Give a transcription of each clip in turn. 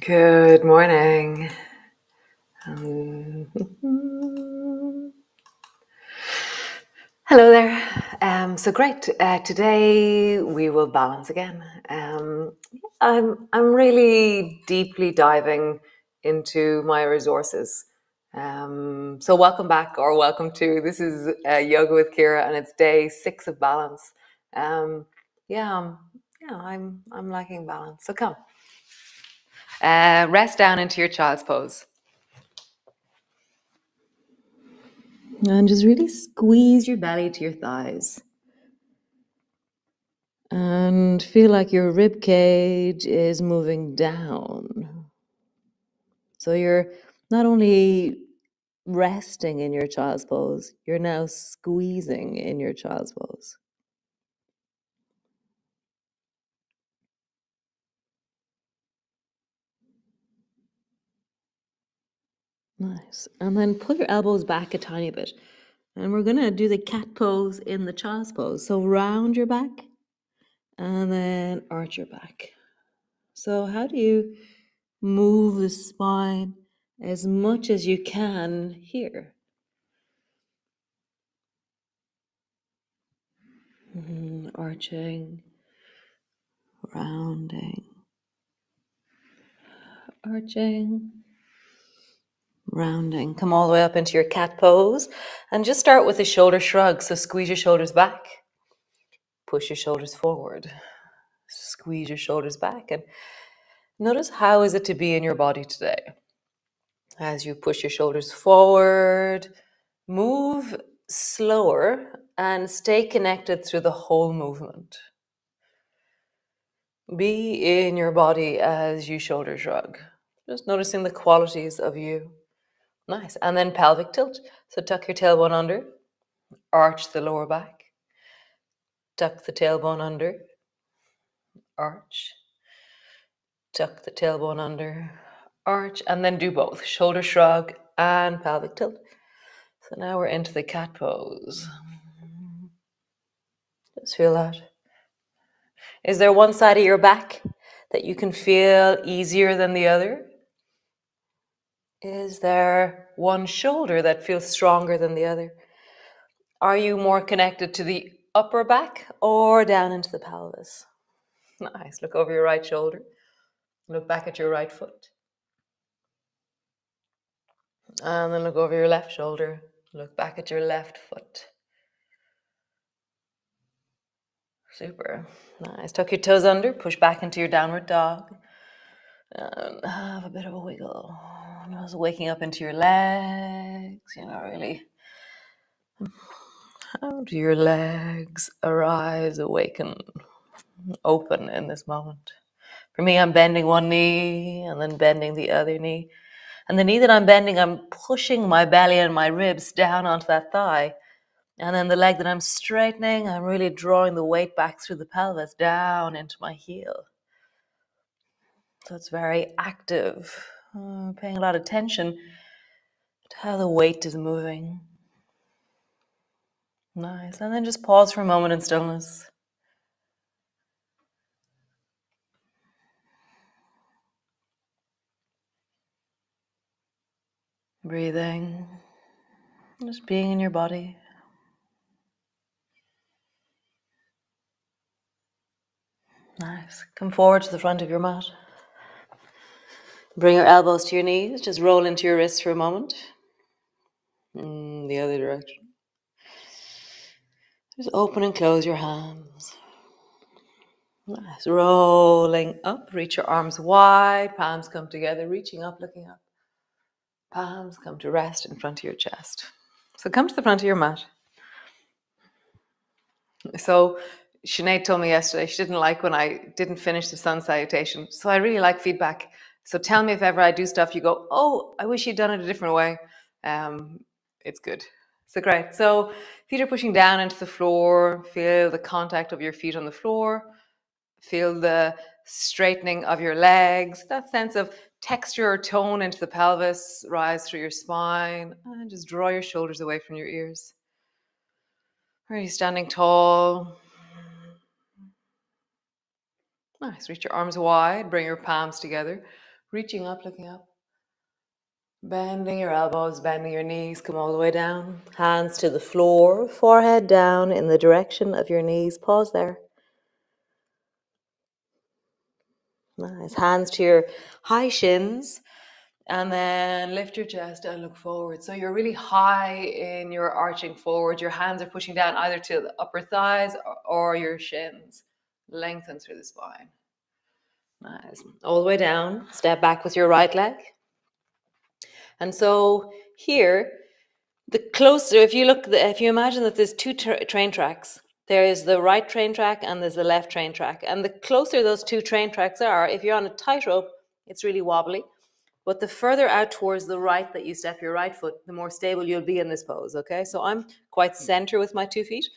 Good morning. Um, Hello there. So great. Today we will balance again. I'm really deeply diving into my resources. So welcome back or welcome to. This is Yoga with Ciara, and it's day 6 of balance. Um, yeah, I'm lacking balance. So come, rest down into your child's pose. And just really squeeze your belly to your thighs. And feel like your rib cage is moving down. So you're not only resting in your child's pose, you're now squeezing in your child's pose. Nice. And then pull your elbows back a tiny bit. And we're going to do the cat pose in the child's pose. So round your back and then arch your back. So how do you move the spine as much as you can here? Arching, rounding, arching, rounding. Come all the way up into your cat pose and just start with a shoulder shrug. So squeeze your shoulders back, push your shoulders forward, squeeze your shoulders back, and notice how is it to be in your body today. As you push your shoulders forward, move slower and stay connected through the whole movement. Be in your body as you shoulder shrug. Just noticing the qualities of you. Nice. And then pelvic tilt. So tuck your tailbone under, arch the lower back, tuck the tailbone under, arch, tuck the tailbone under, arch, and then do both shoulder shrug and pelvic tilt. So now we're into the cat pose. Just feel that. Is there one side of your back that you can feel easier than the other? Is there one shoulder that feels stronger than the other? Are you more connected to the upper back or down into the pelvis? Nice. Look over your right shoulder. Look back at your right foot. And then look over your left shoulder. Look back at your left foot. Super. Nice. Tuck your toes under. Push back into your downward dog. And have a bit of a wiggle. Just waking up into your legs. Really. How do your legs arise, awaken, open in this moment? For me, I'm bending one knee and then bending the other knee. And the knee that I'm bending, I'm pushing my belly and my ribs down onto that thigh. And then the leg that I'm straightening, I'm really drawing the weight back through the pelvis, down into my heel. So it's very active, paying a lot of attention to how the weight is moving. Nice. And then just pause for a moment in stillness. Breathing. Just being in your body. Nice. Come forward to the front of your mat. Bring your elbows to your knees. Just roll into your wrists for a moment. The other direction. Just open and close your hands. Nice. Rolling up. Reach your arms wide. Palms come together. Reaching up, looking up. Palms come to rest in front of your chest. So come to the front of your mat. So Sinead told me yesterday she didn't like when I didn't finish the sun salutation. So I really like feedback. So tell me if ever I do stuff, you go, oh, I wish you'd done it a different way. It's good. So great. So feet are pushing down into the floor. Feel the contact of your feet on the floor. Feel the straightening of your legs. That sense of texture or tone into the pelvis. Rise through your spine. And just draw your shoulders away from your ears. Are you standing tall? Nice. Reach your arms wide. Bring your palms together. Reaching up, looking up. Bending your elbows, bending your knees, come all the way down. Hands to the floor, forehead down in the direction of your knees. Pause there. Nice. Hands to your high shins. And then lift your chest and look forward. So you're really high in your arching forward. Your hands are pushing down either to the upper thighs or your shins. Lengthen through the spine. Nice. All the way down. Step back with your right leg. And so here, the closer, if you imagine that there's two train tracks, there is the right train track and there's the left train track. And the closer those two train tracks are, if you're on a tightrope, it's really wobbly. But the further out towards the right that you step your right foot, the more stable you'll be in this pose, okay? So I'm quite center with my 2 feet,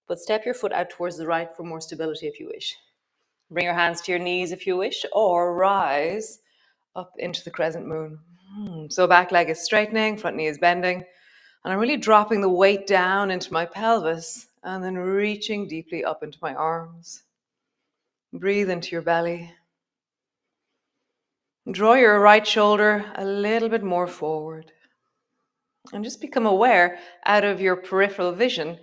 but step your foot out towards the right for more stability if you wish. Bring your hands to your knees if you wish, or rise up into the crescent moon. So back leg is straightening, front knee is bending, and I'm really dropping the weight down into my pelvis and then reaching deeply up into my arms. Breathe into your belly. Draw your right shoulder a little bit more forward. And just become aware, out of your peripheral vision,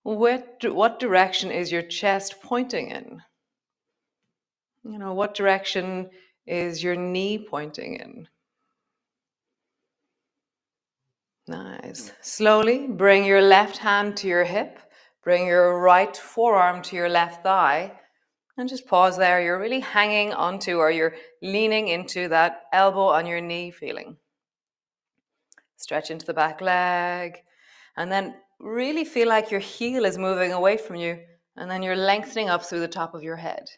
what direction is your chest pointing in? What direction is your knee pointing in? Nice. Slowly bring your left hand to your hip. Bring your right forearm to your left thigh. And just pause there. You're really hanging onto, or you're leaning into that elbow on your knee feeling. Stretch into the back leg. And then really feel like your heel is moving away from you. And then you're lengthening up through the top of your head.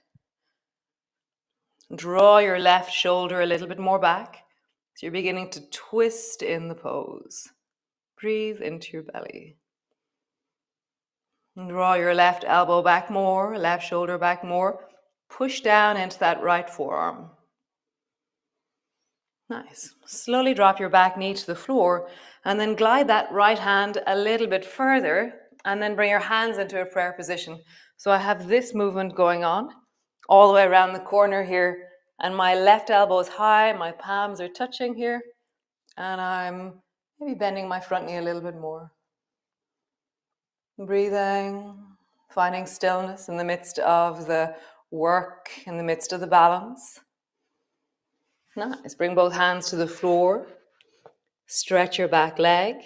Draw your left shoulder a little bit more back. So you're beginning to twist in the pose. Breathe into your belly. And draw your left elbow back more, left shoulder back more. Push down into that right forearm. Nice. Slowly drop your back knee to the floor and then glide that right hand a little bit further and then bring your hands into a prayer position. So I have this movement going on all the way around the corner here, and my left elbow is high, my palms are touching here, and I'm maybe bending my front knee a little bit more. Breathing, finding stillness in the midst of the work, in the midst of the balance. Nice. Bring both hands to the floor. Stretch your back leg.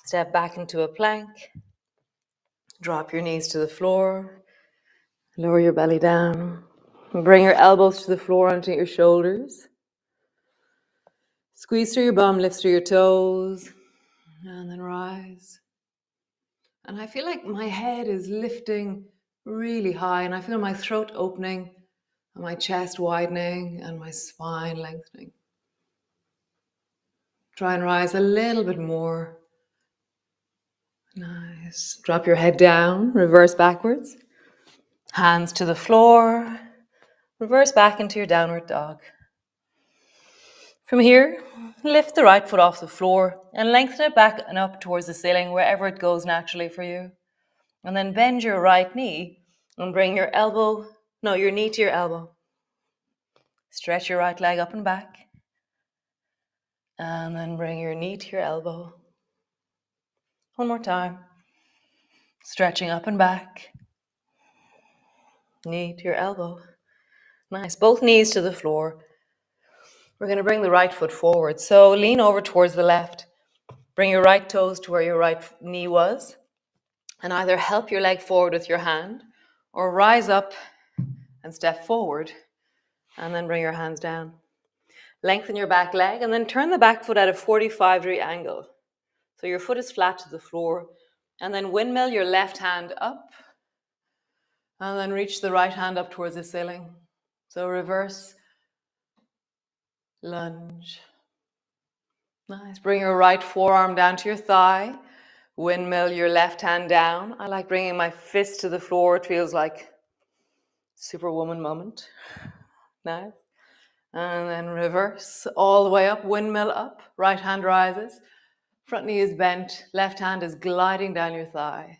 Step back into a plank. Drop your knees to the floor. Lower your belly down. Bring your elbows to the floor onto your shoulders. Squeeze through your bum, lift through your toes, and then rise. And I feel like my head is lifting really high, and I feel my throat opening, and my chest widening, and my spine lengthening. Try and rise a little bit more. Nice. Drop your head down, reverse backwards. Hands to the floor. Reverse back into your downward dog. From here, lift the right foot off the floor and lengthen it back and up towards the ceiling, wherever it goes naturally for you. And then bend your right knee and bring your knee to your elbow. Stretch your right leg up and back. And then bring your knee to your elbow. One more time. Stretching up and back. Knee to your elbow. Nice. Both knees to the floor. We're going to bring the right foot forward. So lean over towards the left. Bring your right toes to where your right knee was. And either help your leg forward with your hand or rise up and step forward. And then bring your hands down. Lengthen your back leg and then turn the back foot at a 45-degree angle. So your foot is flat to the floor. And then windmill your left hand up. And then reach the right hand up towards the ceiling. So reverse lunge. Nice. Bring your right forearm down to your thigh. Windmill your left hand down. I like bringing my fist to the floor. It feels like superwoman moment. Nice. And then reverse all the way up. Windmill up. Right hand rises. Front knee is bent. Left hand is gliding down your thigh.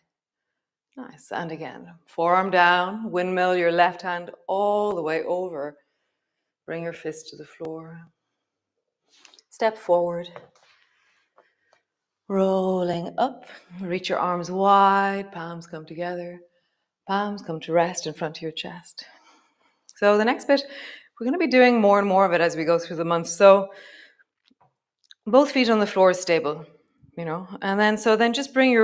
Nice. And again. Forearm down. Windmill your left hand all the way over. Bring your fist to the floor. Step forward. Rolling up. Reach your arms wide. Palms come together. Palms come to rest in front of your chest. So the next bit, we're going to be doing more and more of it as we go through the months. So both feet on the floor is stable, and then just bring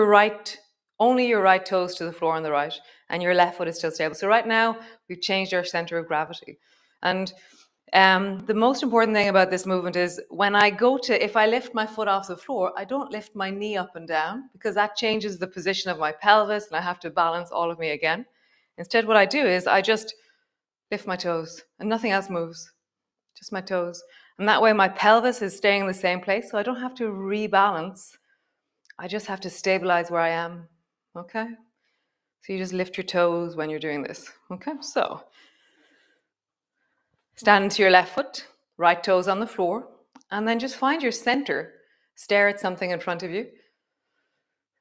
only your right toes to the floor on the right, and your left foot is still stable. So right now we've changed our center of gravity. And the most important thing about this movement is if I lift my foot off the floor, I don't lift my knee up and down, because that changes the position of my pelvis and I have to balance all of me again. Instead, what I do is I just lift my toes and nothing else moves, just my toes. And that way my pelvis is staying in the same place, so I don't have to rebalance. I just have to stabilize where I am, okay? So you just lift your toes when you're doing this, okay? So stand to your left foot, right toes on the floor, and then just find your center. Stare at something in front of you,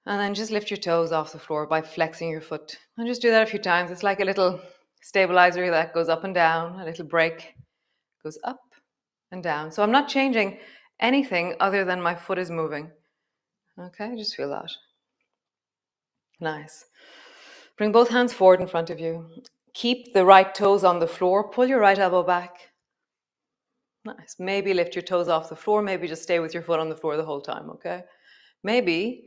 and then just lift your toes off the floor by flexing your foot. And just do that a few times. It's like a little stabilizer that goes up and down, a little break, goes up and down. So I'm not changing anything other than my foot is moving. Okay, just feel that. Nice. Bring both hands forward in front of you. Keep the right toes on the floor. Pull your right elbow back. Nice. Maybe lift your toes off the floor. Maybe just stay with your foot on the floor the whole time, okay? Maybe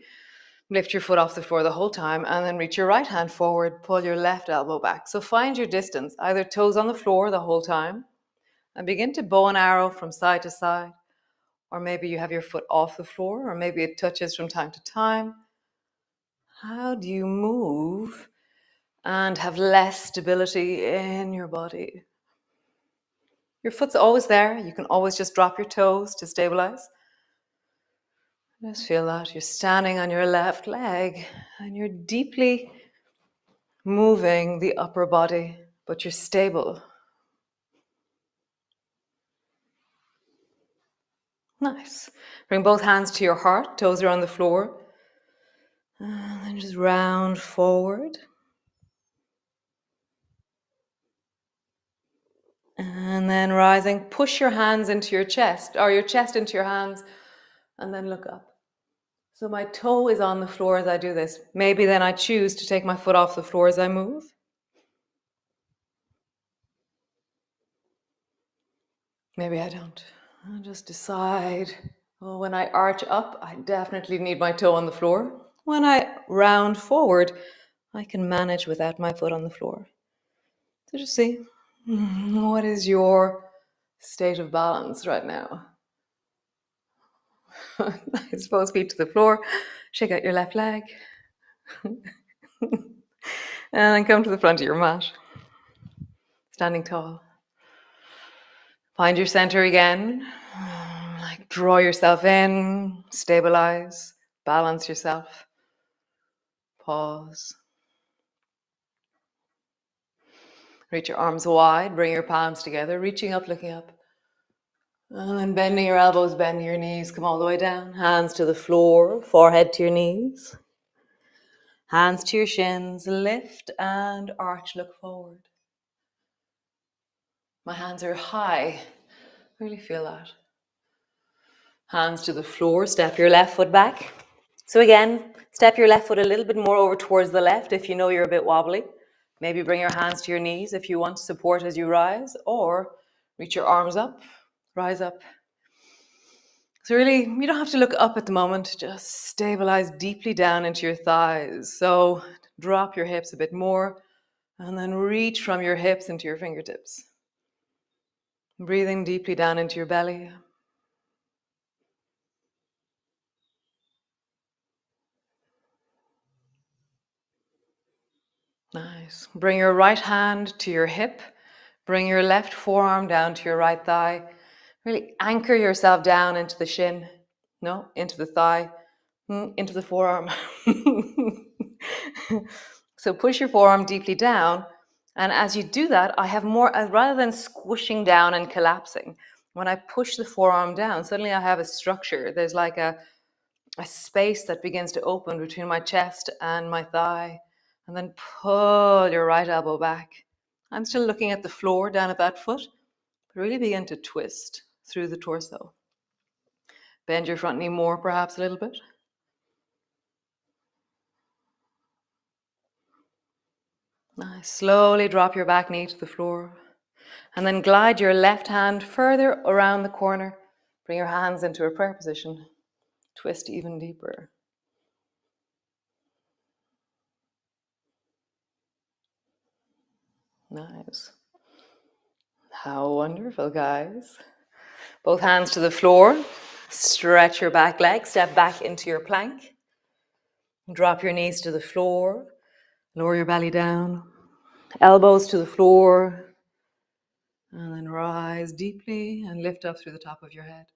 lift your foot off the floor the whole time and then reach your right hand forward. Pull your left elbow back. So find your distance, either toes on the floor the whole time, and begin to bow and arrow from side to side. Or maybe you have your foot off the floor, or maybe it touches from time to time. How do you move and have less stability in your body? Your foot's always there. You can always just drop your toes to stabilize. Just feel that. You're standing on your left leg and you're deeply moving the upper body, but you're stable. Nice. Bring both hands to your heart. Toes are on the floor. And then just round forward. And then rising, push your hands into your chest, or your chest into your hands, and then look up. So my toe is on the floor as I do this. Maybe then I choose to take my foot off the floor as I move. Maybe I don't. I'll just decide, well, when I arch up, I definitely need my toe on the floor. When I round forward, I can manage without my foot on the floor. So just see, what is your state of balance right now? Nice, both feet to the floor. Shake out your left leg. And then come to the front of your mat. Standing tall. Find your center again. Like draw yourself in, stabilize, balance yourself. Pause. Reach your arms wide, bring your palms together, reaching up, looking up. And then bending your elbows, bending your knees, come all the way down. Hands to the floor, forehead to your knees. Hands to your shins, lift and arch, look forward. My hands are high. Really feel that. Hands to the floor, step your left foot back. So again, step your left foot a little bit more over towards the left if you know you're a bit wobbly. Maybe bring your hands to your knees if you want support as you rise, or reach your arms up, rise up. So really, you don't have to look up at the moment, just stabilize deeply down into your thighs. So drop your hips a bit more and then reach from your hips into your fingertips. Breathing deeply down into your belly. Nice. Bring your right hand to your hip. Bring your left forearm down to your right thigh. Really anchor yourself down into the shin. No, into the thigh. Into the forearm. So push your forearm deeply down. And as you do that, I have more, rather than squishing down and collapsing, when I push the forearm down, suddenly I have a structure. There's like a space that begins to open between my chest and my thigh. And then pull your right elbow back. I'm still looking at the floor down at that foot, really begin to twist through the torso. Bend your front knee more, perhaps a little bit. Nice. Slowly drop your back knee to the floor. And then glide your left hand further around the corner. Bring your hands into a prayer position. Twist even deeper. Nice. How wonderful, guys. Both hands to the floor. Stretch your back leg. Step back into your plank. Drop your knees to the floor. Lower your belly down. Elbows to the floor. And then rise deeply and lift up through the top of your head.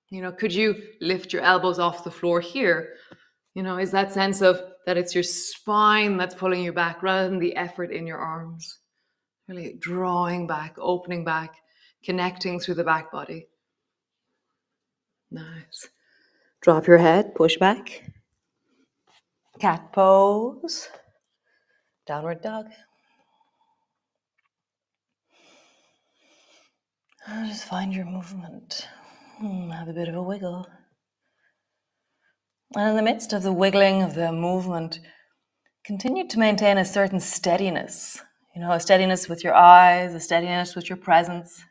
You know, could you lift your elbows off the floor here? You know, is that sense of that it's your spine that's pulling you back rather than the effort in your arms? Really drawing back, opening back, connecting through the back body. Nice. Drop your head, push back. Cat pose. Downward dog. And just find your movement. Have a bit of a wiggle. And in the midst of the wiggling of the movement, continue to maintain a certain steadiness. You know, a steadiness with your eyes, a steadiness with your presence.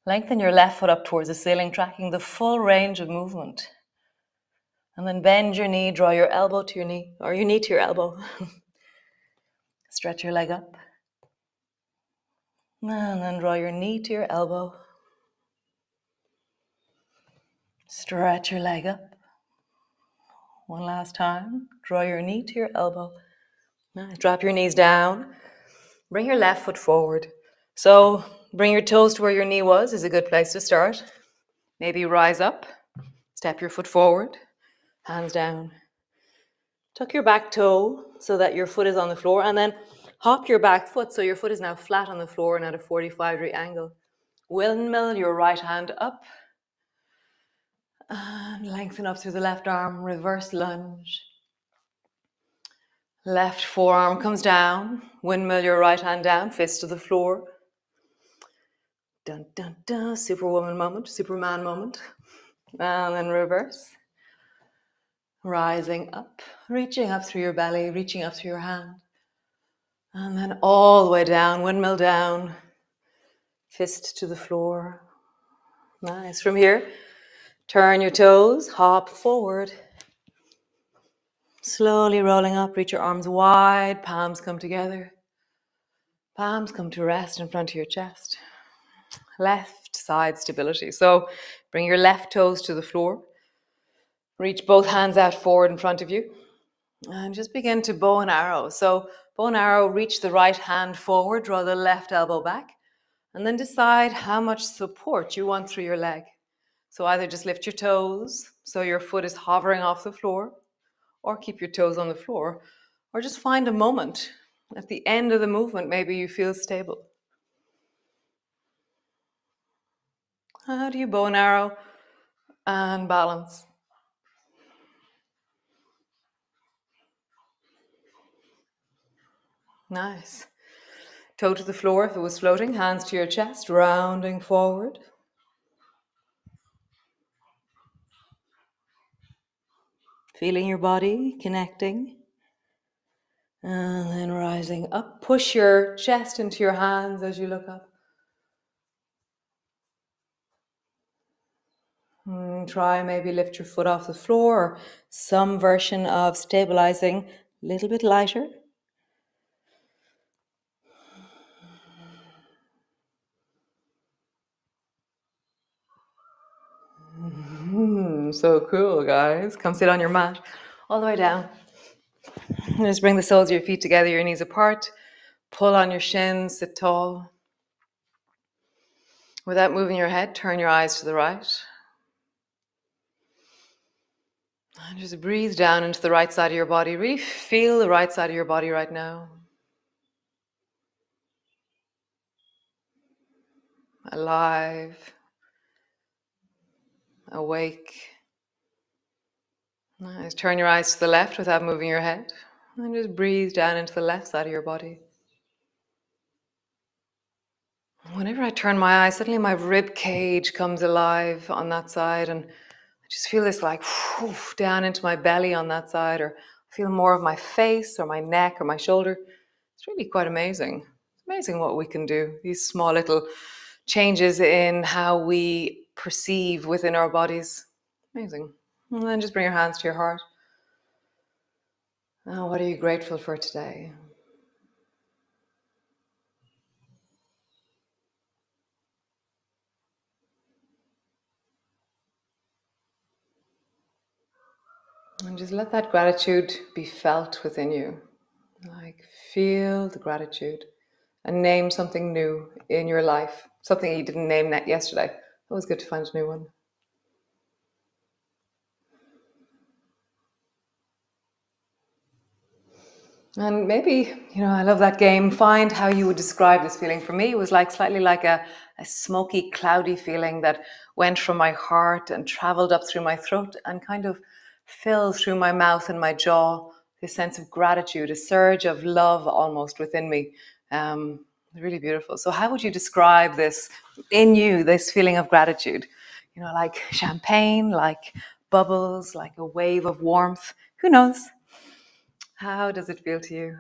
Lengthen your left foot up towards the ceiling, tracking the full range of movement. And then bend your knee, draw your elbow to your knee, or your knee to your elbow. Stretch your leg up. And then draw your knee to your elbow. Stretch your leg up. One last time. Draw your knee to your elbow. Nice. Drop your knees down. Bring your left foot forward. So bring your toes to where your knee was is a good place to start. Maybe rise up. Step your foot forward. Hands down. Tuck your back toe so that your foot is on the floor, and then hop your back foot so your foot is now flat on the floor and at a 45-degree angle. Windmill your right hand up. And lengthen up through the left arm, reverse lunge. Left forearm comes down. Windmill your right hand down, fist to the floor. Dun, dun, dun. Superwoman moment, Superman moment. And then reverse. Rising up, reaching up through your belly, reaching up through your hand. And then all the way down, windmill down, fist to the floor. Nice. From here, turn your toes, hop forward. Slowly rolling up, reach your arms wide, palms come together. Palms come to rest in front of your chest. Left side stability. So bring your left toes to the floor. Reach both hands out forward in front of you. And just begin to bow and arrow. So bow and arrow, reach the right hand forward, draw the left elbow back, and then decide how much support you want through your leg. So either just lift your toes so your foot is hovering off the floor, or keep your toes on the floor, or just find a moment. At the end of the movement, maybe you feel stable. How do you bow and arrow and balance? Nice. Toe to the floor if it was floating, hands to your chest, rounding forward. Feeling your body connecting. And then rising up. Push your chest into your hands as you look up. Try maybe lift your foot off the floor, or some version of stabilizing, a little bit lighter. So cool, guys. Come sit on your mat all the way down. Just bring the soles of your feet together, your knees apart. Pull on your shins, sit tall. Without moving your head, turn your eyes to the right. And just breathe down into the right side of your body. Really feel the right side of your body right now. Alive. Awake. Nice. Turn your eyes to the left without moving your head. And just breathe down into the left side of your body. whenever I turn my eyes, suddenly my rib cage comes alive on that side, and I just feel this like down into my belly on that side, or I feel more of my face or my neck or my shoulder. It's really quite amazing. It's amazing what we can do. These small little changes in how we perceive within our bodies. Amazing. And then just bring your hands to your heart. Now, what are you grateful for today? And just let that gratitude be felt within you. Like, feel the gratitude and name something new in your life, something you didn't name yesterday. Always good to find a new one. And maybe, I love that game. Find how you would describe this feeling. For me, it was like slightly like a smoky, cloudy feeling that went from my heart and traveled up through my throat and kind of filled through my mouth and my jaw. This sense of gratitude, a surge of love almost within me. Really beautiful. So, how would you describe this in you, this feeling of gratitude? Like champagne, like bubbles, like a wave of warmth. Who knows? How does it feel to you?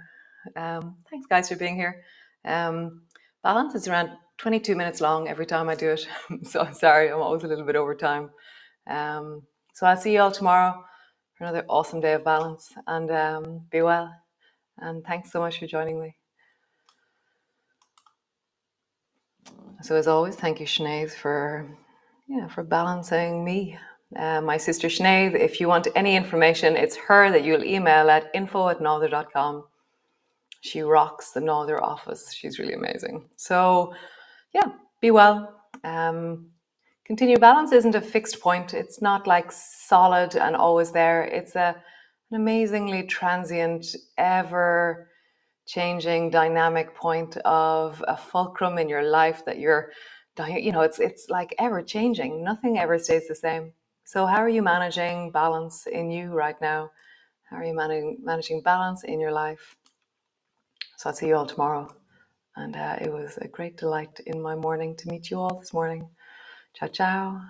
Thanks, guys, for being here. Balance is around 22 minutes long every time I do it. So I'm sorry, I'm always a little bit over time. So I'll see you all tomorrow for another awesome day of balance. And be well. And thanks so much for joining me. So as always, thank you, Sinead, for balancing me. My sister Sinead, if you want any information, it's her that you'll email at info@nother.com. She rocks the Nother office. She's really amazing. So yeah, be well. Continue. Balance isn't a fixed point. It's not like solid and always there. It's an amazingly transient, ever changing dynamic point of a fulcrum in your life that it's like ever changing. Nothing ever stays the same. So how are you managing balance in you right now? How are you managing balance in your life? So I'll see you all tomorrow. And it was a great delight in my morning to meet you all this morning. Ciao, ciao.